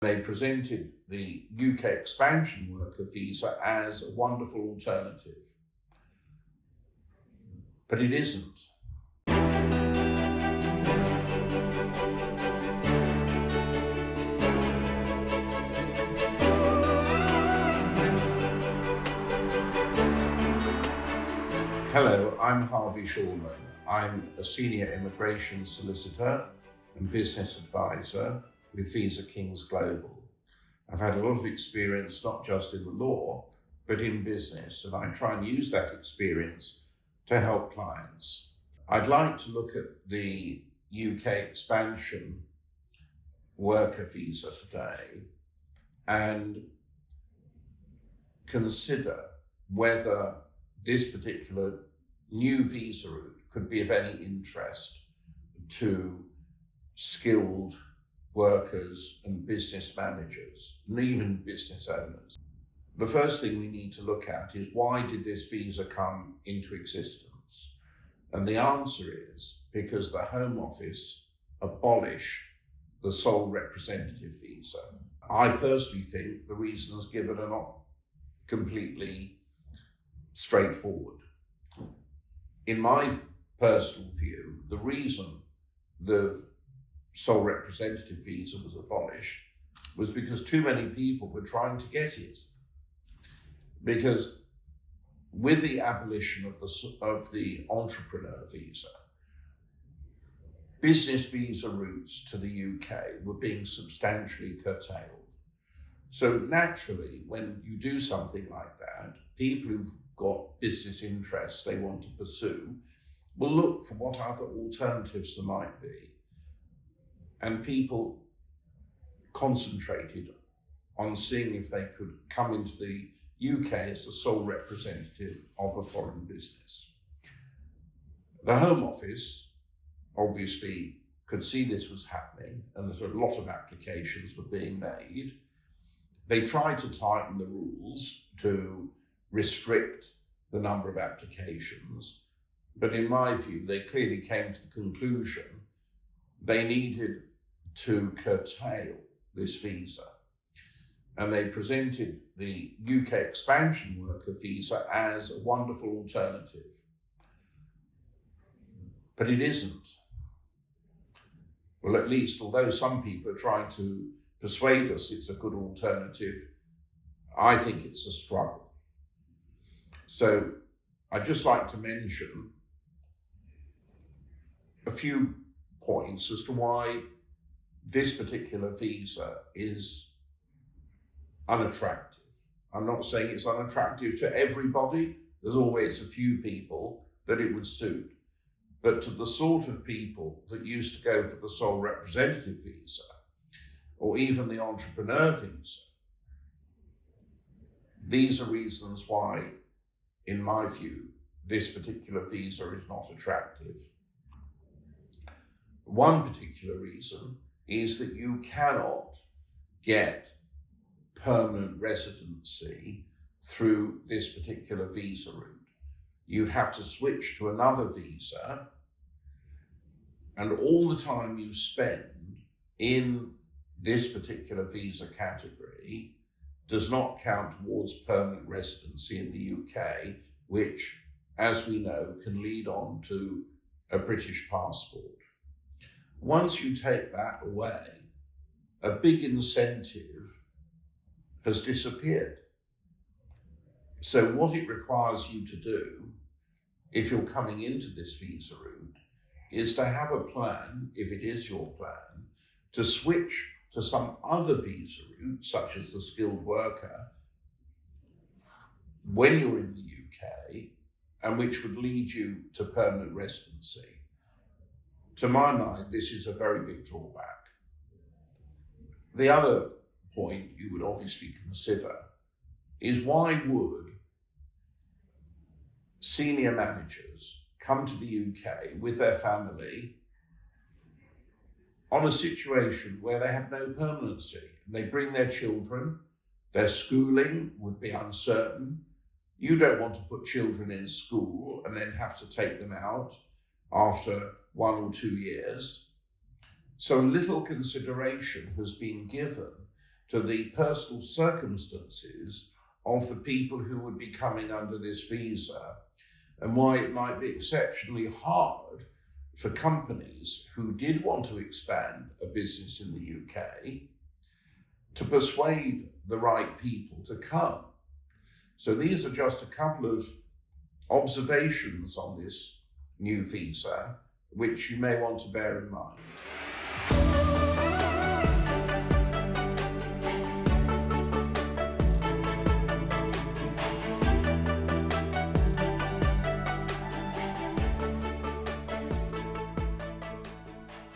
They presented the UK expansion worker visa as a wonderful alternative, but it isn't. Hello, I'm Harvey Shulman. I'm a senior immigration solicitor and business advisor with Visa Kings Global. I've had a lot of experience, not just in the law, but in business, and I try and use that experience to help clients. I'd like to look at the UK expansion worker visa today and consider whether this particular new visa route could be of any interest to skilled workers and business managers, and even business owners. The first thing we need to look at is, why did this visa come into existence? And the answer is because the Home Office abolished the sole representative visa. I personally think the reasons given are not completely straightforward. In my personal view, the reason the sole representative visa was abolished was because too many people were trying to get it. Because with the abolition of the entrepreneur visa, business visa routes to the UK were being substantially curtailed. So naturally, when you do something like that, people who've got business interests they want to pursue will look for what other alternatives there might be. And people concentrated on seeing if they could come into the UK as the sole representative of a foreign business. The Home Office obviously could see this was happening and that a lot of applications were being made. They tried to tighten the rules to restrict the number of applications, but in my view, they clearly came to the conclusion they needed to curtail this visa. And they presented the UK expansion worker visa as a wonderful alternative. But it isn't. Well, at least, although some people are trying to persuade us it's a good alternative, I think it's a struggle. So I'd just like to mention a few points as to why this particular visa is unattractive. I'm not saying it's unattractive to everybody. There's always a few people that it would suit. But to the sort of people that used to go for the sole representative visa, or even the entrepreneur visa, these are reasons why, in my view, this particular visa is not attractive. One particular reason is that you cannot get permanent residency through this particular visa route. You'd have to switch to another visa, and all the time you spend in this particular visa category does not count towards permanent residency in the UK, which, as we know, can lead on to a British passport. Once you take that away, a big incentive has disappeared. So what it requires you to do, if you're coming into this visa route, is to have a plan, if it is your plan, to switch to some other visa route, such as the skilled worker, when you're in the UK, and which would lead you to permanent residency. To my mind, this is a very big drawback. The other point you would obviously consider is, why would senior managers come to the UK with their family on a situation where they have no permanency? They bring their children, their schooling would be uncertain. You don't want to put children in school and then have to take them out after 1 or 2 years. So little consideration has been given to the personal circumstances of the people who would be coming under this visa, and why it might be exceptionally hard for companies who did want to expand a business in the UK to persuade the right people to come. So these are just a couple of observations on this new visa, which you may want to bear in mind.